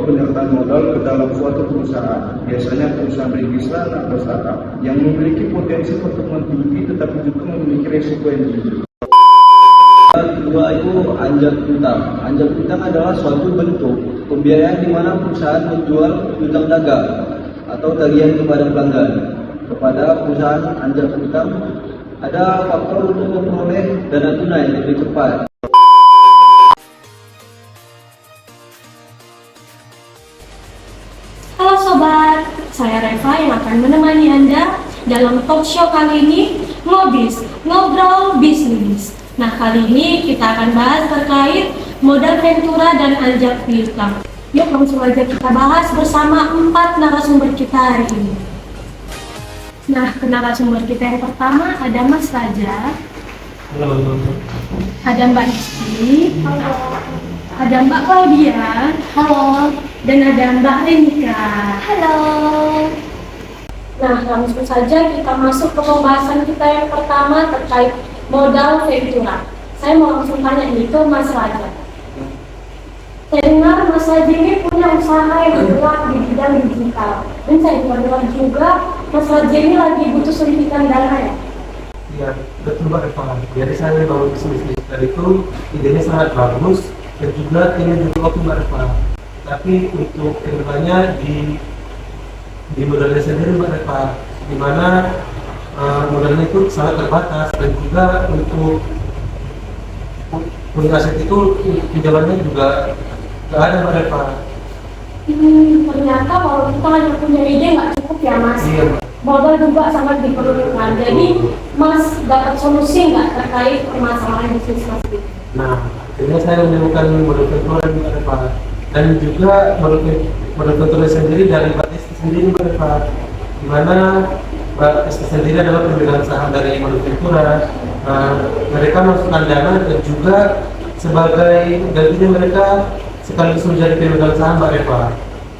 penyertaan modal ke dalam suatu perusahaan, biasanya perusahaan rintisan atau startup, yang memiliki potensi pertumbuhan tinggi tetapi juga memiliki resiko yang tinggi. Kedua itu anjak piutang. Anjak piutang adalah suatu bentuk pembiayaan di mana perusahaan menjual piutang dagang atau tagihan kepada pelanggan. Kepada perusahaan anjak piutang ada faktor untuk memperoleh dana tunai lebih cepat. Halo sobat, saya Reva yang akan menemani Anda dalam talk show kali ini, Ngobis, Ngobrol Bisnis. Nah, kali ini kita akan bahas terkait modal ventura dan anjak piutang. Yuk langsung aja kita bahas bersama 4 narasumber kita hari ini. Nah, narasumber kita yang pertama ada Mas Raja. Halo. Ada Mbak Isti. Halo. Ada Mbak Claudia. Halo. Dan ada Mbak Renika. Halo. Nah, langsung saja kita masuk ke pembahasan kita yang pertama terkait modal ventura. Saya mau langsung tanya nih ke Mas Raja. Saya dengar Mas Raja ini punya usaha yang bergerak di bidang digital. Dan saya dengar juga Mas Raja ini lagi butuh suntikan dana ya? Iya, betul Mbak Eva. Jadi saya baru bisnis digital itu idenya sangat bagus dan juga ini juga waktu Mbak Eva. Tapi untuk kedepannya di modalnya sendiri Mbak Eva, di mana modalnya itu sangat terbatas dan juga untuk aset itu pinjamannya juga nggak ada Mbak Eva. Ternyata kalau kita hanya punya ide nggak cukup ya Mas. Iya, Mbak. Modal juga sangat diperlukan. Jadi Mas dapat solusi nggak terkait permasalahan bisnis Mas ini? Nah, akhirnya saya menemukan modal ventura Mbak Eva. Dan juga modal ventura sendiri dari Mbak Esti sendiri Mbak Eva, di mana Mbak Esti sendiri adalah pemegang saham dari modal ventura. Mereka masukkan dana dan juga sebagai gantinya mereka sekaligus menjadi pemegang saham Mbak Eva.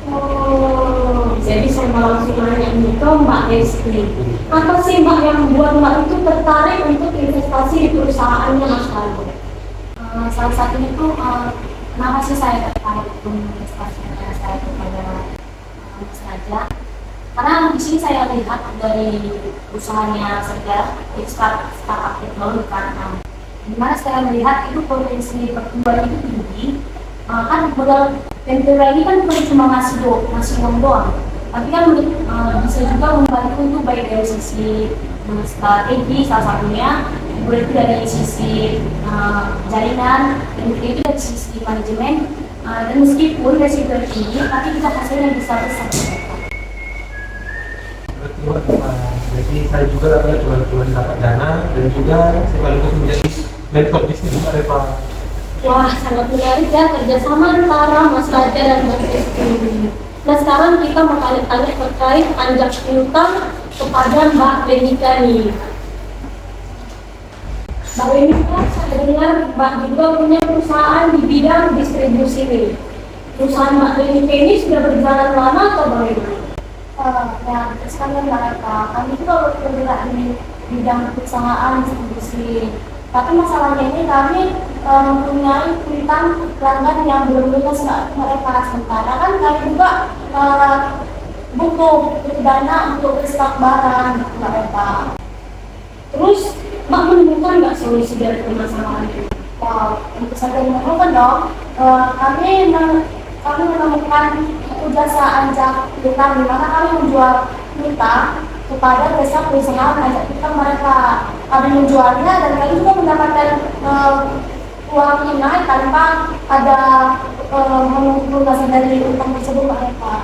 Oh, jadi saya mau langsung nanya nih ke Mbak Esti. Apa sih Mbak yang membuat Mbak itu tertarik untuk investasi di perusahaannya Mas Kalbo? Salah satunya itu kenapa sih saya tertarik untuk investasi saya kepada Mas Raja? Karena di sini saya lihat dari usahanya saja itu startup teknologi kan, dimana saya melihat itu potensi pertumbuhan itu tinggi. Kan modal ventura ini kan bukan cuma ngasih uang doang, tapi kan bisa juga membantu itu baik dari sisi strategi salah satunya, kemudian dari sisi jaringan, dan itu dari sisi manajemen, dan meskipun resiko tinggi tapi kita hasilnya bisa besar. Betul Mbak Eva. Jadi saya juga cuma dapat dana dan juga sekaligus menjadi mentor bisnis Mbak Eva. Wah, sangat menarik ya kerjasama antara Mas Raja dan Mbak Esti. Nah, sekarang kita mau tanya terkait anjak piutang kepada Mbak Renika nih. Mbak Renika, saya dengar Mbak juga punya perusahaan di bidang distribusi nih. Perusahaan Mbak Renika ini sudah berjalan lama atau bagaimana? Ya, sekalian Mbak Eva, kami itu kalau bergerak di bidang perusahaan distribusi. Tapi masalahnya ini kami mempunyai piutang pelanggan yang belum lunas mereka. Sementara kan kami juga butuh dana untuk berstok barang Mbak Eva. Terus Mbak menemukan nggak solusi dari permasalahan itu? Wow, tentu saja memerlukan dong. Kami menemukan jasa anjak piutang, di mana kami menjual piutang kepada perusahaan anjak piutang mereka. Kami menjualnya dan kami juga mendapatkan uang tunai tanpa ada pelunasan dari utang tersebut Mbak Eva.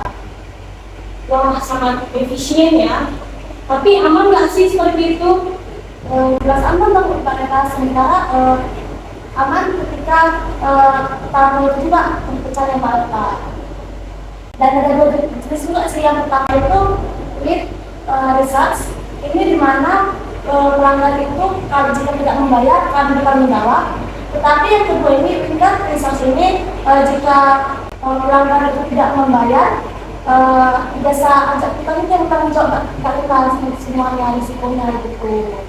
Wah, sangat efisien ya. Tapi aman nggak sih seperti itu? Jelas aman dong Mbak Eva, sementara aman ketika tamu itu juga percaya Mbak Eva. Dan ada dua jenis juga sih. Yang pertama itu lead research. Ini di mana pelanggan itu kalau jika tidak membayar kami bertanggung jawab. Tetapi yang kedua ini tingkat research ini jika pelanggan itu tidak membayar, jasa anjak piutang itu yang bertanggung jawab semuanya risikonya gitu.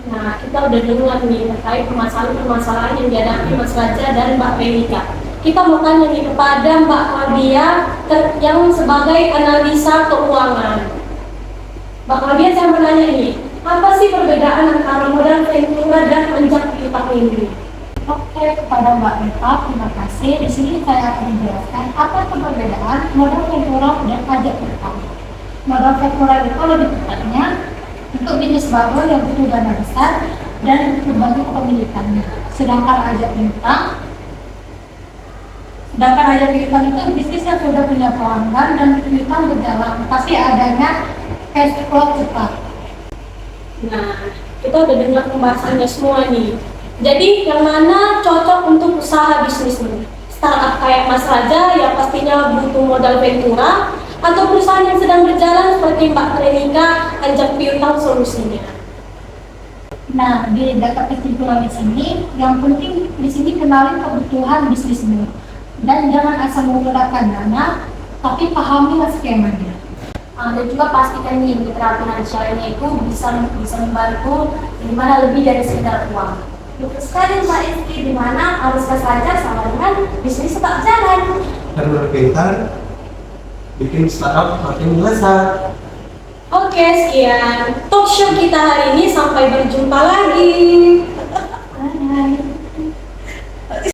Nah, kita udah dengar nih terkait permasalahan yang dihadapi Mas Raja dan Mbak Renika. kita mau tanya nih kepada Mbak Claudia yang sebagai analisa keuangan. Mbak Claudia, saya mau nanya ini, apa sih perbedaan antara modal ventura dan anjak piutang ini? Oke, kepada Mbak Eva, terima kasih. Di sini saya akan menjelaskan apa perbedaan modal ventura dan pajak piutang. Modal ventura itu lebih tepatnya untuk bisnis baru yang butuh dana besar dan berbagi kepemilikannya. Sedangkan pajak piutang itu bisnis yang sudah punya pelanggan dan piutang berjalan, pasti adanya cash flow cepat. Nah, kita udah dengar pembahasannya semua nih. Jadi yang mana cocok untuk usaha bisnis nih? Startup kayak Mas Raja yang pastinya butuh modal ventura, atau perusahaan yang sedang berjalan seperti Mbak Trenika anjak piutang solusinya? Nah, di data kesimpulan di sini, yang penting di sini kenalin kebutuhan bisnismu dan jangan asal menggunakan dana, tapi pahami skemanya. Dan juga pastikan nih mitra finansialnya itu bisa membantu dimana lebih dari sekedar uang. Betul sekali Mbak Esti, dimana harus saja sama dengan bisnis tetap jalan. Dan berkaitan bikin startup makin melesat. Oke, sekian talk show kita hari ini, sampai berjumpa lagi.